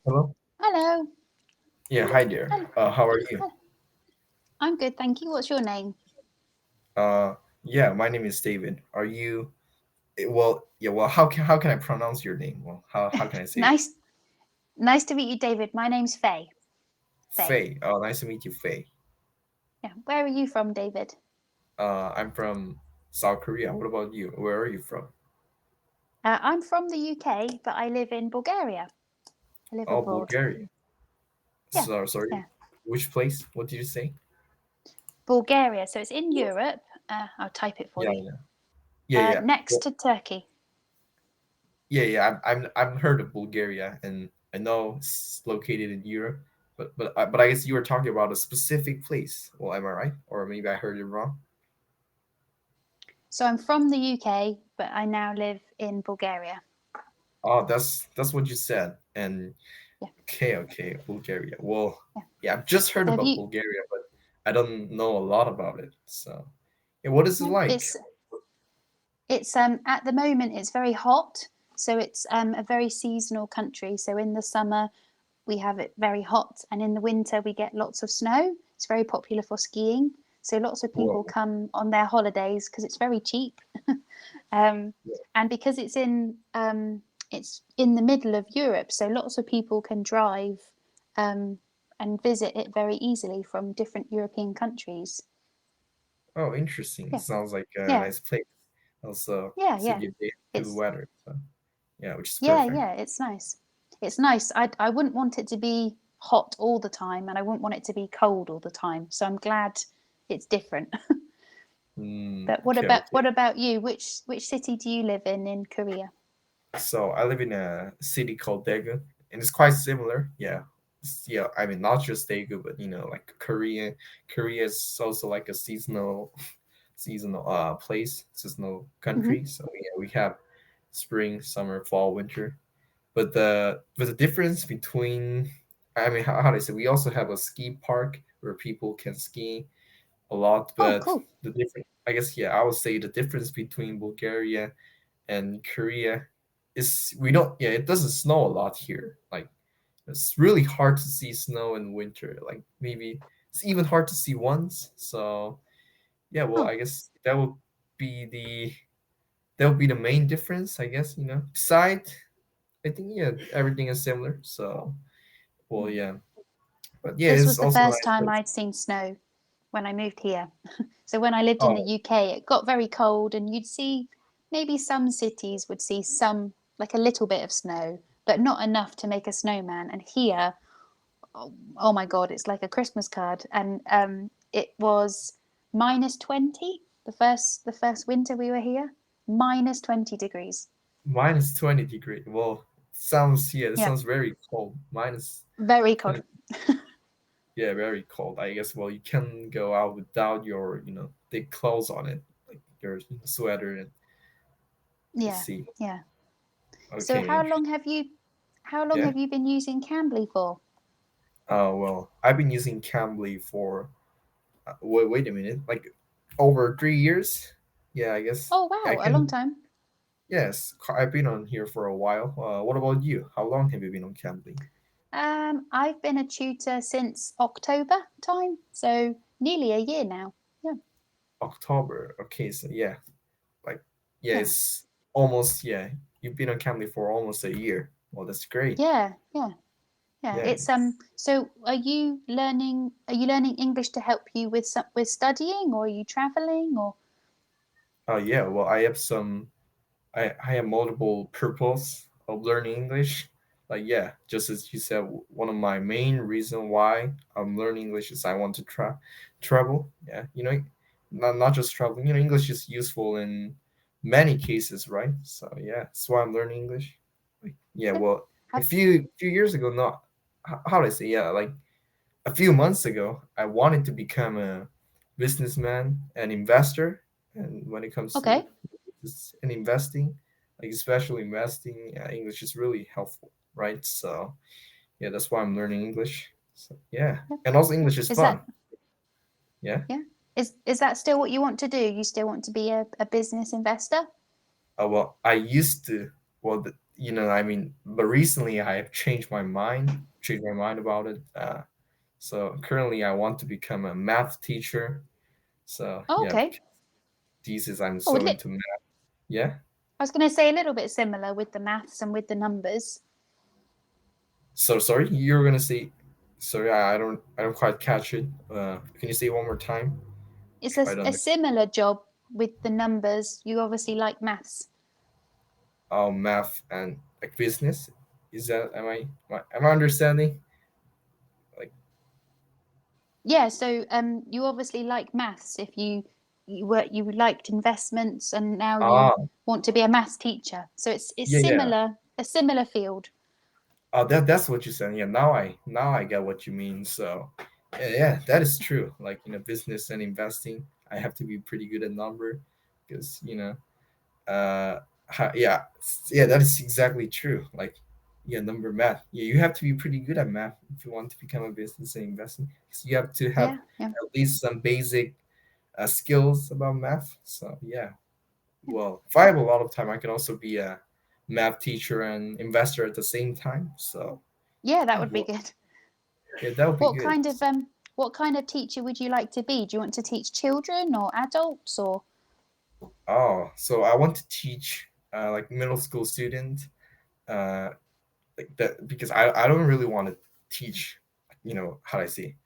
Hello. Hello. Yeah, hi there. Hello. How are you? I'm good, thank you. What's your name? Yeah, my name is David. Are you? Well, yeah. Well, how can I pronounce your name? Well, how can I say it? Nice, nice to meet you, David. My name's Faye. Faye. Faye. Oh, nice to meet you, Faye. Yeah. Where are you from, David? I'm from South Korea. What about you? Where are you from? I'm from the UK, but I live in Bulgaria. I live Oh, abroad. Bulgaria. Yeah, So sorry. yeah. Which place? What did you say? Bulgaria. So it's in Europe. I'll type it for Yeah, you. yeah, yeah, yeah. Next Well, to Turkey. yeah, yeah. I've heard of Bulgaria, and I know it's located in Europe. But I guess you were talking about a specific place. Well, am I right? Or maybe I heard it wrong. So I'm from the UK, but I now live in Bulgaria. Oh, that's what you said. And Yeah, okay, Bulgaria. Well, yeah. yeah, I've just heard So have about you? Bulgaria, but I don't know a lot about it. So, yeah, what is it Yeah, like? it's at the moment it's very hot, so it's a very seasonal country. So in the summer we have it very hot, and in the winter we get lots of snow. It's very popular for skiing. So lots of people Whoa. come on their holidays because it's very cheap, um, and because it's in the middle of Europe, so lots of people can drive um, and visit it very easily from different European countries. Oh, interesting. Yeah, Sounds like a yeah, nice place. Also, yeah, said yeah. you did good It's weather. So, yeah, which is Yeah, perfect. yeah, it's nice. It's nice. I wouldn't want it to be hot all the time, and I wouldn't want it to be cold all the time. So I'm glad it's different. But Okay, okay. what about you? Which city do you live in Korea? So I live in a city called Daegu, and it's quite similar. Yeah, yeah. I mean, not just Daegu, but like Korea. Korea is also like a seasonal place, seasonal Hmm. country. So yeah, we have spring, summer, fall, winter. But the difference between, I mean, how do I say? We also have a ski park where people can ski a lot. Oh, But cool. the difference, I guess, yeah, I would say the difference between Bulgaria and Korea is we don't yeah, it doesn't snow a lot here. Like it's really hard to see snow in winter. Like maybe it's even hard to see once. So yeah, well, Oh, I guess be the that would be the main difference, I guess, Beside, I think yeah, everything is similar. So well, mm. yeah. But yeah, This it's was the also a first nice time place. I'd seen snow when I moved here. So when I lived in the Oh, UK, it got very cold, and you'd see maybe some cities would see some, like a little bit of snow, but not enough to make a snowman. And here, oh my god, it's like a Christmas card. And it was -20 the first winter we were here, -20 degrees. -20 degrees. Well, it Yeah, sounds very cold. Minus very cold. 20. Yeah, very cold. I guess, well, you can go out without your, thick clothes on it, like your sweater. And I Yeah, see. yeah. So Okay, interesting. how long Yeah. have you been using Cambly for? Well, I've been using Cambly for wait a minute, like over 3 years. Yeah, I guess Oh I wow, a long can. time. Yes, I've been on here for a while. What about you? How long have you been on Cambly? I've been a tutor since October time, so nearly a year now. Yeah, October. Okay, so yeah, like yeah, yeah, it's almost yeah. You've been on Cambly for almost a year. Well, that's great. yeah, yeah, yeah. Yeah. It's So, Are you learning English to help you with studying, or are you traveling, or? Oh yeah. Well, I have multiple purpose of learning English. Like yeah, just as you said, one of my main reason why I'm learning English is I want to travel. Yeah, not just traveling. English is useful in many cases, right? So yeah, that's why I'm learning English. Like yeah, Yeah. well, a Have few years ago, not how do I say, yeah, like a few months ago, I wanted to become a businessman and investor. And when it comes to Okay. and investing, like especially investing, English is really helpful, right? So yeah, that's why I'm learning English. So yeah, Yeah. and also English is Is fun. that Yeah. Yeah? Is that still what you want to do? You still want to be a business investor? Well, I used to. Well, I mean, but recently I have changed my mind about it. So currently I want to become a math teacher. So Oh, yeah, okay. because these is I'm Oh, so into math. Yeah. I was going to say a little bit similar with the maths and with the numbers. So sorry, you were gonna say. Sorry, I don't quite catch it. Can you say it one more time? It's Try to a understand. similar job with the numbers. You obviously like maths. Oh, math and like business. Is that am I understanding? Like Yeah, so you obviously like maths if you liked investments and now you ah want to be a maths teacher. So it's yeah, yeah. similar, a similar field. Oh, that's what you said. Yeah, now I get what you mean. So, yeah, that is true. Like business and investing, I have to be pretty good at number, because uh, yeah, that is exactly true. Like, yeah, number math. Yeah, you have to be pretty good at math if you want to become a business and investing. Because you have to have Yeah, yeah, at least some basic skills about math. So yeah, yeah. well, if I have a lot of time, I can also be a math teacher and investor at the same time. So Yeah, that yeah, would be well, good. yeah, that would be What good. kind of what kind of teacher would you like to be? Do you want to teach children or adults or Oh, so I want to teach like middle school student, uh, like that, because I don't really want to teach, how do I say,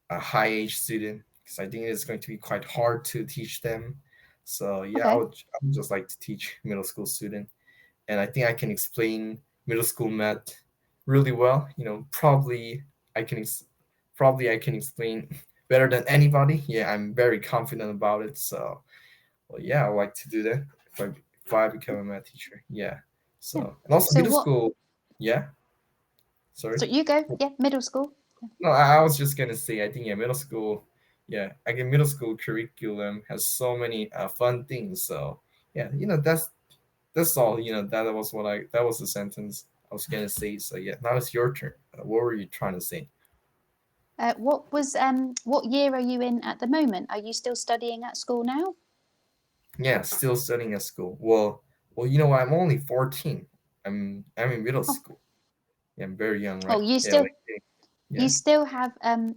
a high age student, because I think it's going to be quite hard to teach them. So yeah, okay. I would just like to teach middle school student, and I think I can explain middle school math really well. I can ex- I can explain better than anybody. Yeah, I'm very confident about it. So, well, yeah, I like to do that if I become a math teacher. Yeah. Yeah. So, and also So middle what school. Yeah. so Sorry. you go. Yeah, middle school. No, I was just gonna say, I think, yeah, middle school. Yeah, again, middle school curriculum has so many fun things. So yeah, that's all. That was the sentence I was gonna say. So yeah, now it's your turn. What were you trying to say? What year are you in at the moment? Are you still studying at school now? Yeah, still studying at school. Well, you know what? I'm only 14. I'm in middle Oh, school. Yeah, I'm very young, oh, right? Yeah, like yeah.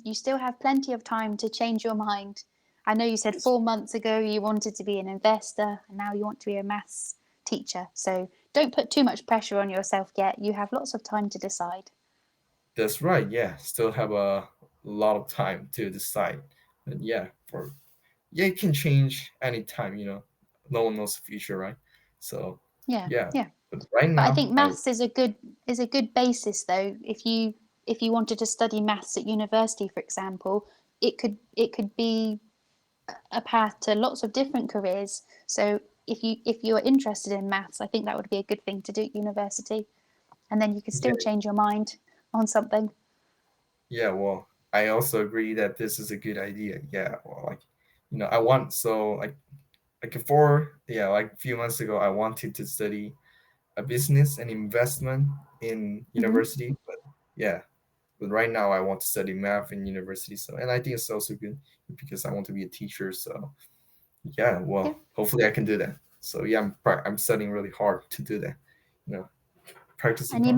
you still have plenty of time to change your mind. I know you said That's 4 months ago you wanted to be an investor and now you want to be a maths teacher. So don't put too much pressure on yourself yet. You have lots of time to decide. that's right. Yeah, still have a lot of time to decide. But yeah, it can change anytime. No one knows the future, right? So Yeah, yeah, yeah. but right But I now, think maths is a good basis though. If you wanted to study maths at university, for example, it could be a path to lots of different careers. So if you are interested in maths, I think that would be a good thing to do at university, and then you could still yeah, change your mind on something. yeah. Well, I also agree that this is a good idea. Yeah, well, like I want so like before, yeah, like a few months ago, I wanted to study a business and investment in Hmm. university, but yeah, but right now I want to study math in university. So, and I think it's also good because I want to be a teacher. So, yeah, Yeah. well, hopefully I can do that. So, yeah, I'm studying really hard to do that. You know, practicing And hard.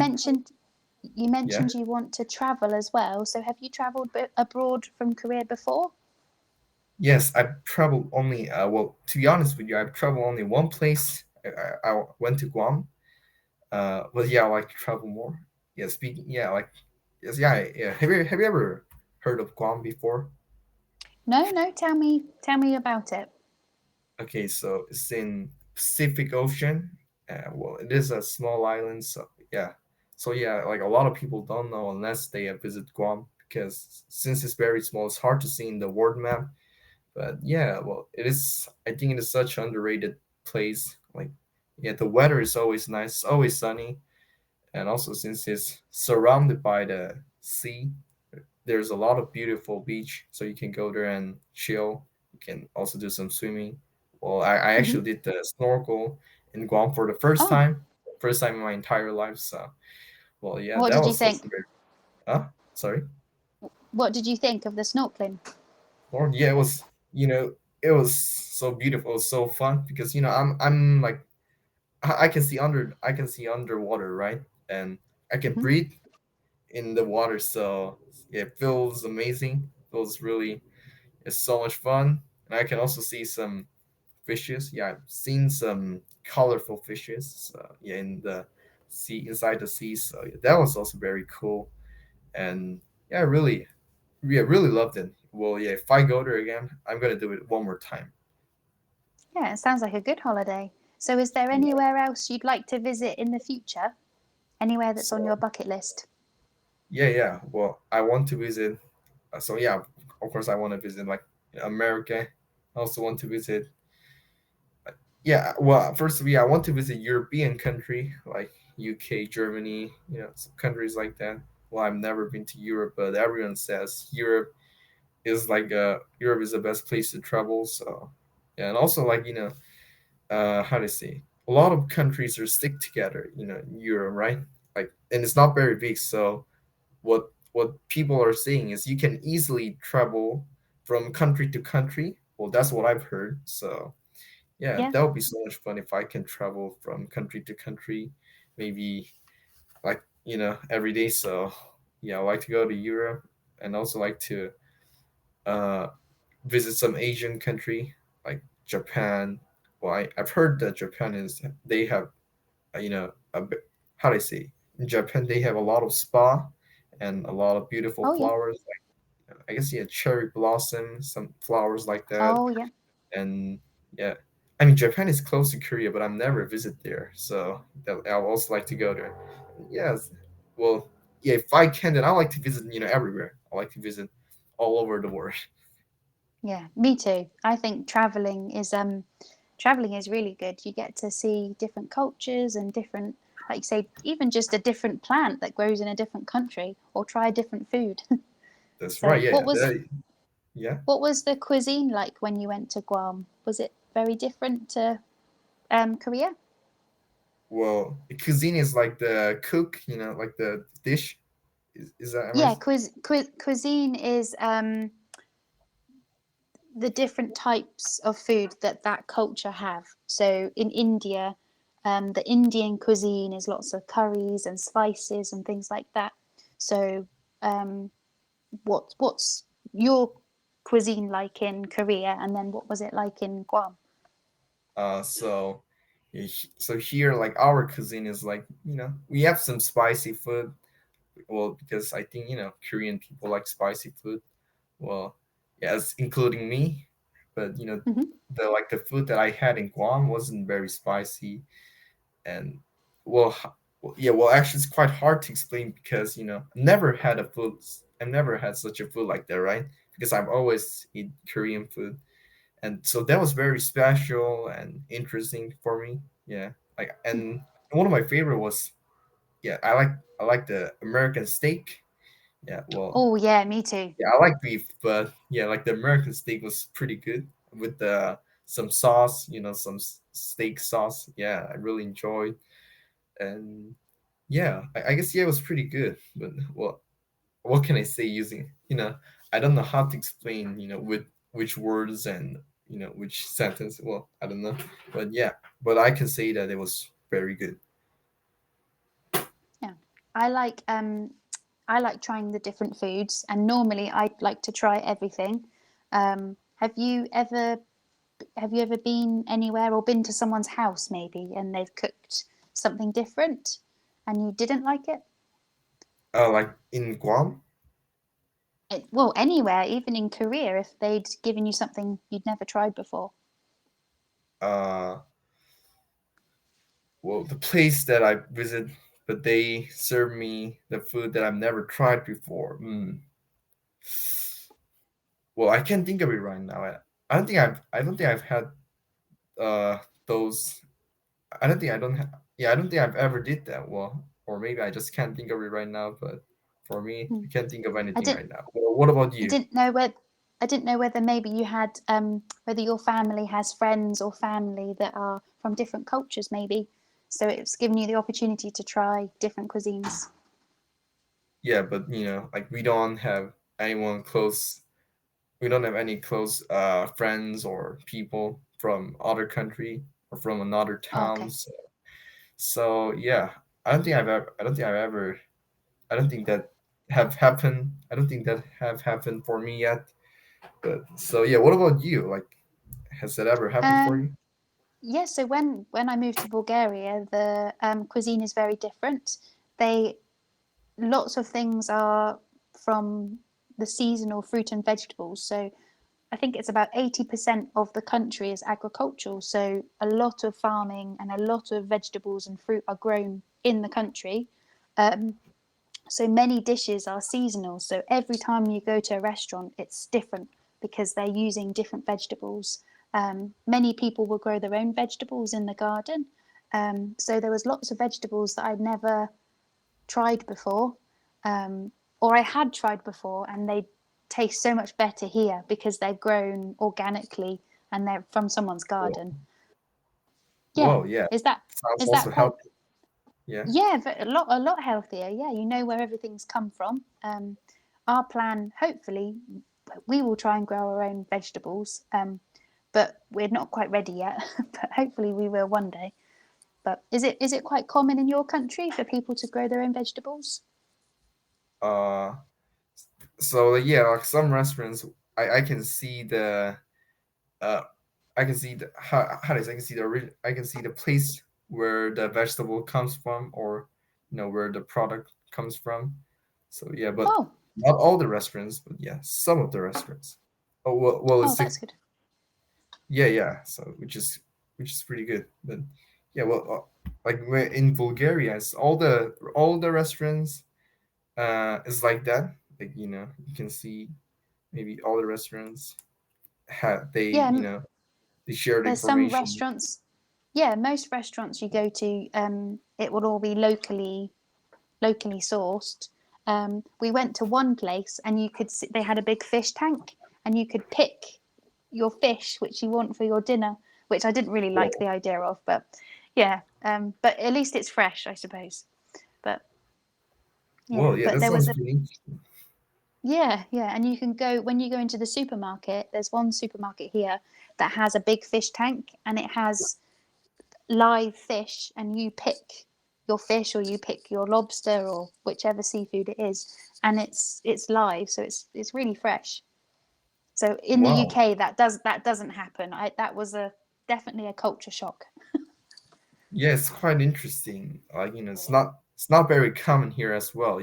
you Yeah. mentioned you want to travel as well. So have you travelled abroad from Korea before? Yes, I've traveled only. Well, to be honest with you, I've traveled only one place. I went to Guam. But yeah, I like to travel more. Yeah, speaking. Yeah, like yes, yeah, yeah. Have you ever heard of Guam before? No, no. Tell me about it. Okay, so it's in Pacific Ocean. Well, it is a small island, so yeah, like a lot of people don't know unless they have visited Guam, because since it's very small, it's hard to see in the world map. But yeah, well, it is. I think it is such an underrated place. Like, yeah, the weather is always nice, it's always sunny, and also since it's surrounded by the sea, there's a lot of beautiful beach, so you can go there and chill. You can also do some swimming. Well, I Hmm. actually did the snorkel in Guam for the Oh, first time in my entire life. So, well, yeah, what that did you was also think? very. Sorry. What did you think of the snorkeling? Lord, yeah, it was so beautiful, it was so fun because I'm like I can see I can see underwater, right? And I can Mhm. breathe in the water, so yeah, it feels amazing. Feels really it's so much fun, and I can also see some fishes. Yeah, I've seen some colorful fishes. Yeah, in the sea, inside the sea. So yeah, that was also very cool, and yeah, really loved it. Well, yeah, if I go there again, I'm gonna do it one more time. Yeah, it sounds like a good holiday. So, is there Yeah. anywhere else you'd like to visit in the future? Anywhere that's on So your bucket list? yeah. Well, I want to visit. So yeah, of course, I want to visit like America. I also want to visit. Yeah, well, first of all, yeah, I want to visit European country like UK, Germany. Some countries like that. Well, I've never been to Europe, but everyone says Europe is the best place to travel. So yeah, and also like how to say a lot of countries are stick together. In Europe, right? Like, and it's not very big, so what people are saying is you can easily travel from country to country. Well, that's what I've heard. So yeah, Yeah. that would be so much fun if I can travel from country to country, maybe like every day. So yeah, I like to go to Europe and also like to uh visit some Asian country like Japan. Well, I've heard that Japan is they have a bit, how do I say, in Japan they have a lot of spa and a lot of beautiful Oh, yeah. flowers. Like, I guess yeah, cherry blossom, some flowers like that, Oh, yeah. and yeah. I mean, Japan is close to Korea, but I've never visited there, so I would also like to go there. Yes, well, yeah. If I can, then I like to visit, everywhere. I like to visit all over the world. Yeah, me too. I think traveling is really good. You get to see different cultures and different, like you say, even just a different plant that grows in a different country, or try different food. That's right. So, Yeah, yeah. what was the cuisine like when you went to Guam? Was it very different to Korea? Well, cuisine is like the cook, like the dish. Is that am I? Yeah, cuisine is the different types of food that that culture have. So in India, the Indian cuisine is lots of curries and spices and things like that. So um, what's your cuisine like in Korea, and then what was it like in Guam? So, yeah, so here, like our cuisine is like we have some spicy food. Well, because I think Korean people like spicy food. Well, yes, including me. But Hmm. the food that I had in Guam wasn't very spicy, and well, yeah, well, actually, it's quite hard to explain because never had a food. I've never had such a food like that, right? Because I've always eat Korean food, and so that was very special and interesting for me. Yeah, like, and one of my favorite was, yeah, I like the American steak. Yeah, well, Oh yeah, me too. yeah, I like beef, but yeah, like the American steak was pretty good with the some sauce, some steak sauce. Yeah, I really enjoyed, and yeah, I guess yeah, it was pretty good. But well, what can I say using I don't know how to explain with which words and which sentence. Well, I don't know, but yeah, but I can say that it was very good. Yeah, I like um, I like trying the different foods, and normally I like to try everything. Have you ever been anywhere or been to someone's house maybe and they've cooked something different and you didn't like it? Like in Guam. Well, anywhere, even in Korea, if they'd given you something you'd never tried before. uh well, the place that I visit, but they serve me the food that I've never tried before. Well, I can't think of it right now. I don't think I've had those. I don't yeah, I don't think I've ever did that. Well, or maybe I just can't think of it right now, but for me, Hmm. I can't think of I anything didn't. right now. Well, what about I you? didn't know whether. I didn't know whether maybe you had whether your family has friends or family that are from different cultures, maybe. So it's given you the opportunity to try different cuisines. Yeah, but like anyone close we don't have any close friends or people from other country or from another Oh, okay. towns. So yeah, I don't think I've ever, I don't think that have happened. I don't think that have happened for me yet. But so yeah, what about you? Like, has that ever happened for Um, you? yeah, so when I moved to Bulgaria, the cuisine is very different. They Lots of things are from the seasonal fruit and vegetables. So I think it's about 80% of the country is agricultural. So a lot of farming and a lot of vegetables and fruit are grown in the country. Um, so many dishes are seasonal. So every time you go to a restaurant, it's different because they're using different vegetables. Many people will grow their own vegetables in the garden. So there was lots of vegetables that I'd never tried before, um, or I had tried before, and they taste so much better here because they're grown organically and they're from someone's Whoa, garden. Yeah, whoa, yeah, is that sounds is also that quite healthy. Yeah. yeah, a lot healthier. Yeah, you know where everything's come from. Our plan, hopefully, we will try and grow our own vegetables, but we're not quite ready yet. But hopefully, we will one day. But is it quite common in your country for people to grow their own vegetables? Uh, so yeah, like some restaurants, I can see uh I can see the how does I can see I can see the place where the vegetable comes from, or where the product comes from. So yeah, but Oh, not all the restaurants, but yeah, some of the restaurants. Oh well, oh, it's that's good. yeah, yeah. So which is pretty good. But yeah, well, like in Bulgaria, it's all the restaurants is like that. Like you can see maybe all the restaurants have they Yeah, they share the there's some information. restaurants. Yeah, most restaurants you go to, it will all be locally sourced. We went to one place and you could see, they had a big fish tank and you could pick your fish which you want for your dinner, which I didn't really like Well, the idea of, but yeah, but at least it's fresh, I suppose. But yeah, yeah, but that there was sounds a pretty interesting. yeah, and you can go when you go into the supermarket. There's one supermarket here that has a big fish tank and it has live fish, and you pick your fish or you pick your lobster or whichever seafood it is, and it's live, so it's really fresh. So in the Wow. UK that doesn't happen. That was a definitely a culture shock. Yeah, it's quite interesting. Like, it's not very common here as well,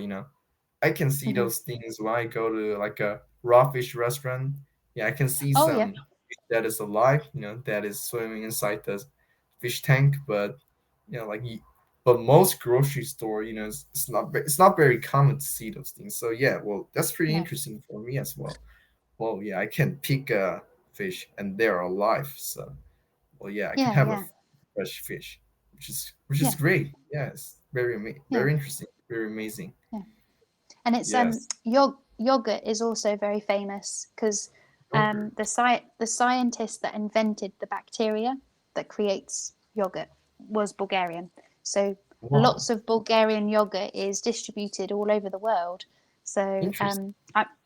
I can see Hmm. those things when I go to like a raw fish restaurant. Yeah, I can see Oh yeah, some fish that is alive, that is swimming inside the fish tank, but like but most grocery store, it's not very common to see those things. So yeah, well, that's pretty no, interesting for me as well. Well, yeah, I can pick a fish and they're alive. So, well, yeah, I can yeah, have a yeah, fresh fish, which is yeah, great. Yes, yeah, very interesting, very amazing. yeah. And it's Yes. yogurt is also very famous because Yogurt. the scientist that invented the bacteria that creates yogurt was Bulgarian. So Wow. lots of Bulgarian yogurt is distributed all over the world. So Interesting.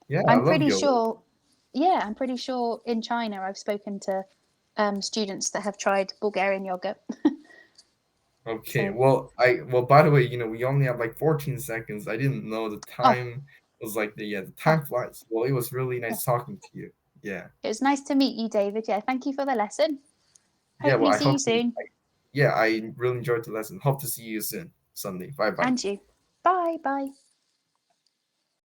Yeah, I I'm love pretty yogurt. sure, yeah, I'm pretty sure in China I've spoken to students that have tried Bulgarian yogurt. Okay. So Well, by the way, we only have like 14 seconds. I didn't know the oh time was like the oh time flies. Well, it was really yeah, nice talking to you. Yeah. it was nice to meet you, David. Yeah, thank you for the lesson. Yeah, well, Hopefully see you soon. yeah, I really enjoyed the lesson. Hope to see you soon, Sunday. Bye bye. And you. Bye bye.